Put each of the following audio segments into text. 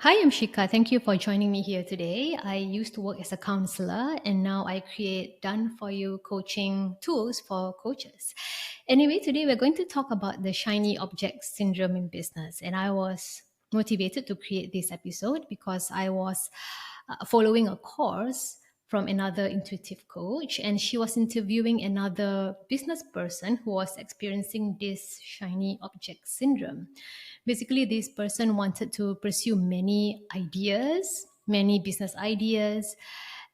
Hi, I'm Shika. Thank you for joining me here today. I used to work as a counselor and now I create done for you coaching tools for coaches. Anyway, today we're going to talk about the shiny object syndrome in business. And I was motivated to create this episode because I was following a course from another intuitive coach, and she was interviewing another business person who was experiencing this shiny object syndrome. Basically, this person wanted to pursue many ideas, many business ideas,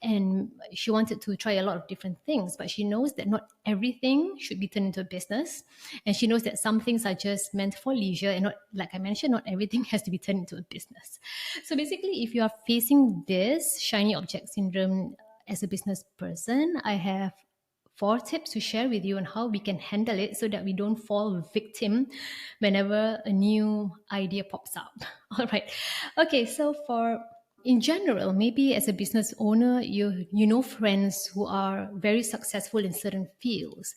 and she wanted to try a lot of different things, but she knows that not everything should be turned into a business, and she knows that some things are just meant for leisure, and not, like I mentioned, not everything has to be turned into a business. So basically, if you are facing this shiny object syndrome as a business person, I have 4 tips to share with you on how we can handle it so that we don't fall victim whenever a new idea pops up. All right. Okay, so for in general, maybe as a business owner, you know friends who are very successful in certain fields.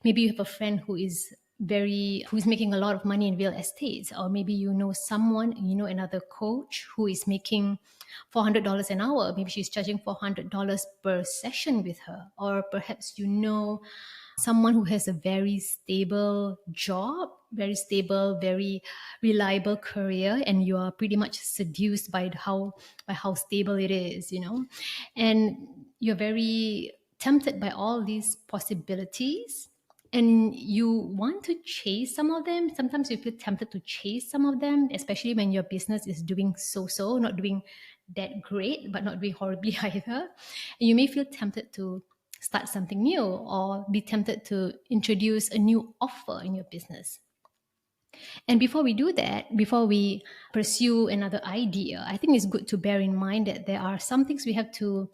Maybe you have a friend who's making a lot of money in real estate, or maybe you know someone, you know another coach who is making $400 an hour. Maybe she's charging $400 per session with her, or perhaps you know someone who has a very stable job, very stable, very reliable career, and you are pretty much seduced by how stable it is, and you're very tempted by all these possibilities, and you want to chase some of them. Sometimes you feel tempted to chase some of them, especially when your business is doing so, not doing that great, but not doing horribly either. And you may feel tempted to start something new or be tempted to introduce a new offer in your business. And before we do that, before we pursue another idea, I think it's good to bear in mind that there are some things we have to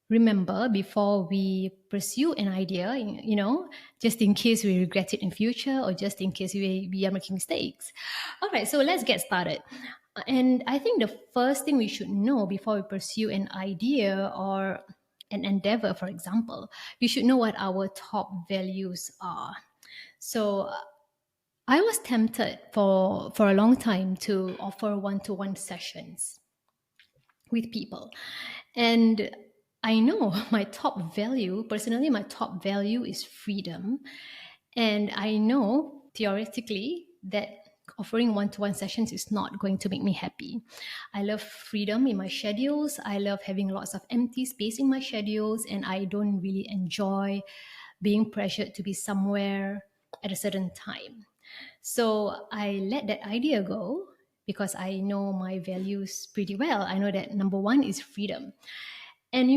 remember before we pursue an idea, just in case we regret it in future, or just in case we are making mistakes. All right, so let's get started. And I think the first thing we should know before we pursue an idea or an endeavor, for example, we should know what our top values are. So I was tempted for a long time to offer one-to-one sessions with people. And I know my top value, personally, my top value is freedom. And I know theoretically that offering one-to-one sessions is not going to make me happy. I love freedom in my schedules. I love having lots of empty space in my schedules, and I don't really enjoy being pressured to be somewhere at a certain time. So I let that idea go because I know my values pretty well. I know that number one is freedom. And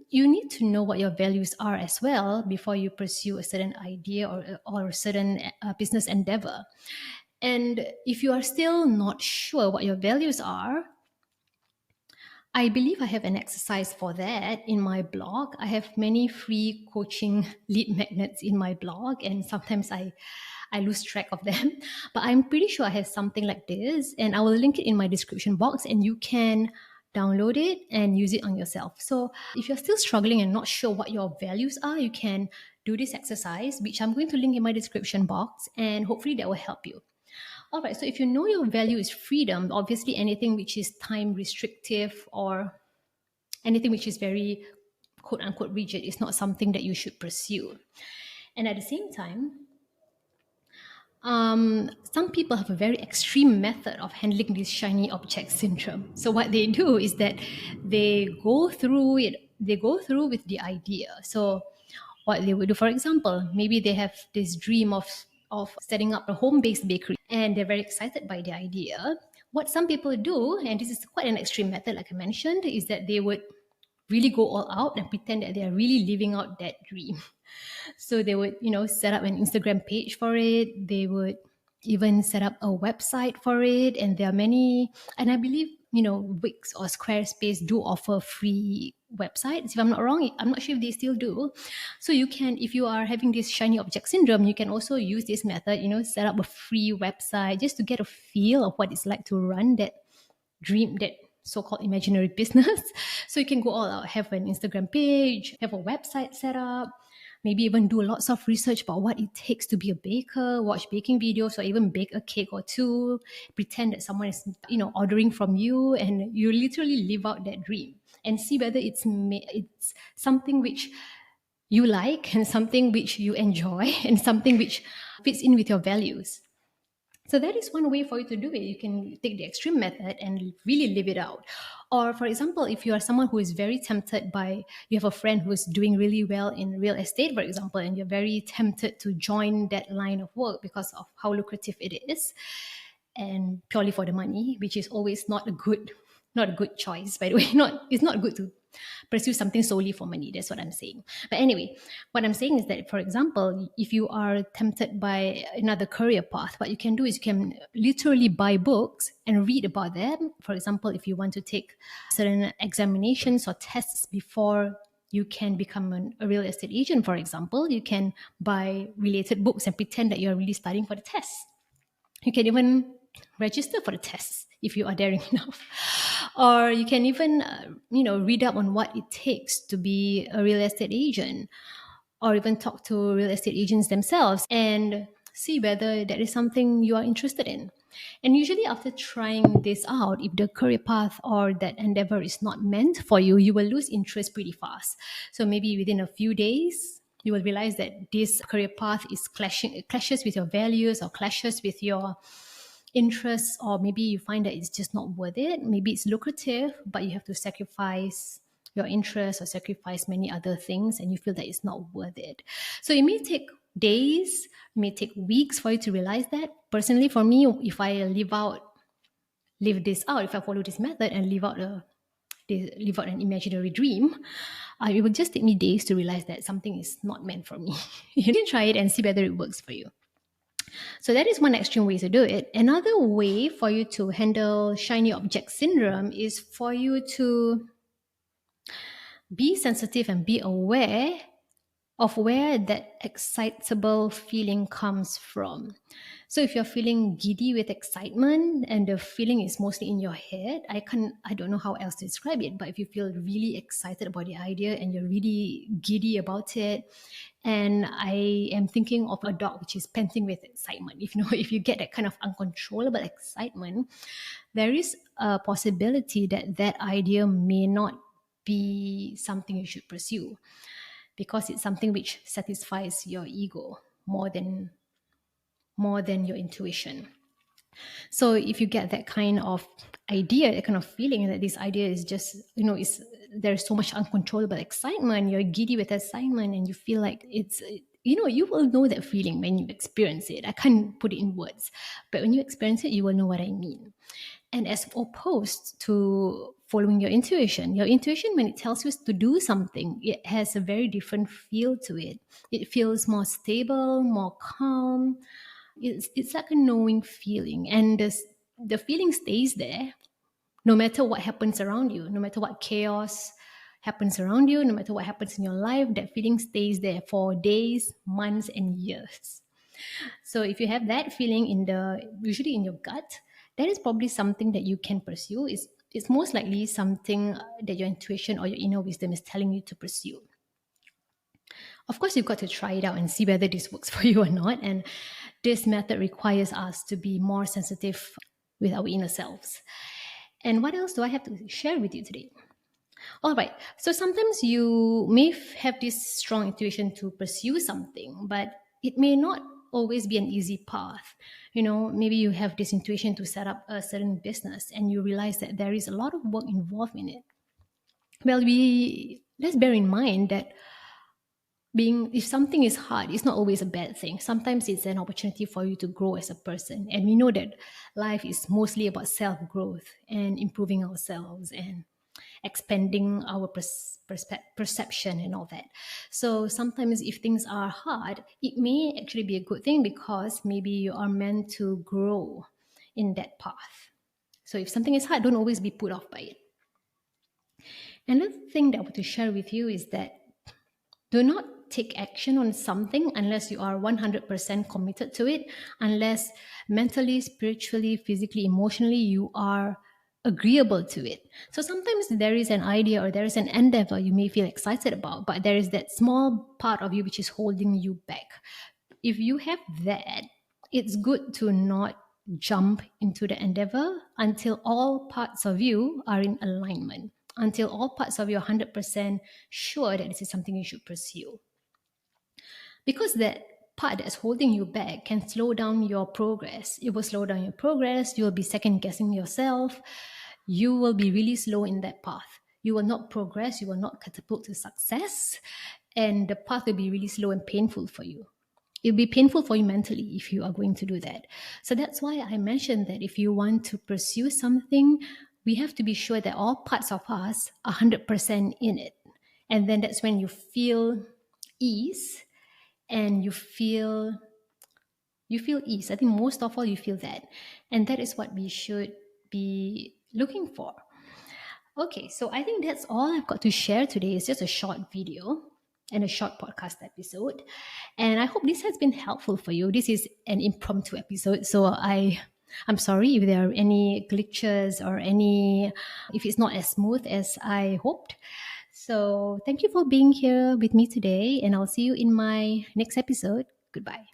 you need to know what your values are as well before you pursue a certain idea or a certain business endeavor. And if you are still not sure what your values are, I believe I have an exercise for that in my blog. I have many free coaching lead magnets in my blog, and sometimes I lose track of them. But I'm pretty sure I have something like this, and I will link it in my description box, and you can download it and use it on yourself. So if you're still struggling and not sure what your values are, you can do this exercise, which I'm going to link in my description box, and hopefully that will help you. All right, so if you know your value is freedom, obviously anything which is time restrictive or anything which is very quote unquote rigid is not something that you should pursue. And at the same time, some people have a very extreme method of handling this shiny object syndrome. So what they do is that they go through with the idea. So what they would do, for example, maybe they have this dream of setting up a home-based bakery, and they're very excited by the idea. What some people do, and this is quite an extreme method, like I mentioned, is that they would really go all out and pretend that they are really living out that dream. So they would, set up an Instagram page for it. They would even set up a website for it. And there are many, and I believe, Wix or Squarespace do offer free websites. If I'm not wrong, I'm not sure if they still do. So you can, if you are having this shiny object syndrome, you can also use this method, set up a free website just to get a feel of what it's like to run that dream, that so-called imaginary business. So you can go all out, have an Instagram page, have a website set up, maybe even do lots of research about what it takes to be a baker, watch baking videos, or even bake a cake or two, pretend that someone is, ordering from you, and you literally live out that dream and see whether it's something which you like and something which you enjoy and something which fits in with your values. So that is one way for you to do it. You can take the extreme method and really live it out. Or for example, if you are someone who is very tempted by, you have a friend who is doing really well in real estate, for example, and you're very tempted to join that line of work because of how lucrative it is, and purely for the money, which is always not a good choice, by the way. It's not good to pursue something solely for money. That's what I'm saying. But anyway, what I'm saying is that, for example, if you are tempted by another career path, what you can do is you can literally buy books and read about them. For example, if you want to take certain examinations or tests before you can become a real estate agent, for example, you can buy related books and pretend that you're really studying for the test. You can even register for the tests if you are daring enough. Or you can even, read up on what it takes to be a real estate agent, or even talk to real estate agents themselves and see whether that is something you are interested in. And usually after trying this out, if the career path or that endeavor is not meant for you, you will lose interest pretty fast. So maybe within a few days, you will realize that this career path is clashes with your values or clashes with your interests, or maybe you find that it's just not worth it. Maybe it's lucrative, but you have to sacrifice your interests or sacrifice many other things, and you feel that it's not worth it. So it may take days, it may take weeks for you to realize that. Personally, for me, if I live this out, if I follow this method and live out an imaginary dream, it will just take me days to realize that something is not meant for me. You can try it and see whether it works for you. So that is one extreme way to do it. Another way for you to handle shiny object syndrome is for you to be sensitive and be aware of where that excitable feeling comes from. So if you're feeling giddy with excitement and the feeling is mostly in your head, I don't know how else to describe it, but if you feel really excited about the idea and you're really giddy about it, and I am thinking of a dog which is panting with excitement, if you get that kind of uncontrollable excitement, there is a possibility that that idea may not be something you should pursue, because it's something which satisfies your ego more than your intuition. So if you get that kind of idea, that kind of feeling that this idea is just, there's so much uncontrollable excitement, you're giddy with excitement, and you feel like you will know that feeling when you experience it. I can't put it in words, but when you experience it, you will know what I mean. And as opposed to following your intuition, when it tells you to do something, it has a very different feel to it. It feels more stable, more calm. It's like a knowing feeling, and the feeling stays there no matter what happens around you, no matter what chaos happens around you, no matter what happens in your life. That feeling stays there for days, months, and years. So if you have that feeling usually in your gut, that is probably something that you can pursue. It's most likely something that your intuition or your inner wisdom is telling you to pursue. Of course, you've got to try it out and see whether this works for you or not. And this method requires us to be more sensitive with our inner selves. And what else do I have to share with you today? All right. So sometimes you may have this strong intuition to pursue something, but it may not always be an easy path. Maybe you have this intuition to set up a certain business and you realize that there is a lot of work involved in it. Well, let's bear in mind that if something is hard, it's not always a bad thing. Sometimes it's an opportunity for you to grow as a person. And we know that life is mostly about self-growth and improving ourselves and expanding our perception and all that. So sometimes if things are hard, it may actually be a good thing, because maybe you are meant to grow in that path. So if something is hard, don't always be put off by it. Another thing that I want to share with you is that do not take action on something unless you are 100% committed to it, unless mentally, spiritually, physically, emotionally, you are agreeable to it. So sometimes there is an idea or there is an endeavor you may feel excited about, but there is that small part of you which is holding you back. If you have that, it's good to not jump into the endeavor until all parts of you are in alignment, until all parts of you are 100% sure that this is something you should pursue. Because that part that's holding you back can slow down your progress. It will slow down your progress. You'll be second guessing yourself. You will be really slow in that path. You will not progress. You will not catapult to success. And the path will be really slow and painful for you. It'll be painful for you mentally if you are going to do that. So that's why I mentioned that if you want to pursue something, we have to be sure that all parts of us are 100% in it. And then that's when you feel ease and you feel ease. I think most of all you feel that. And that is what we should be looking for. Okay, so I think that's all I've got to share today. It's just a short video and a short podcast episode. And I hope this has been helpful for you. This is an impromptu episode, so I'm sorry if there are any glitches or if it's not as smooth as I hoped. So thank you for being here with me today, and I'll see you in my next episode. Goodbye.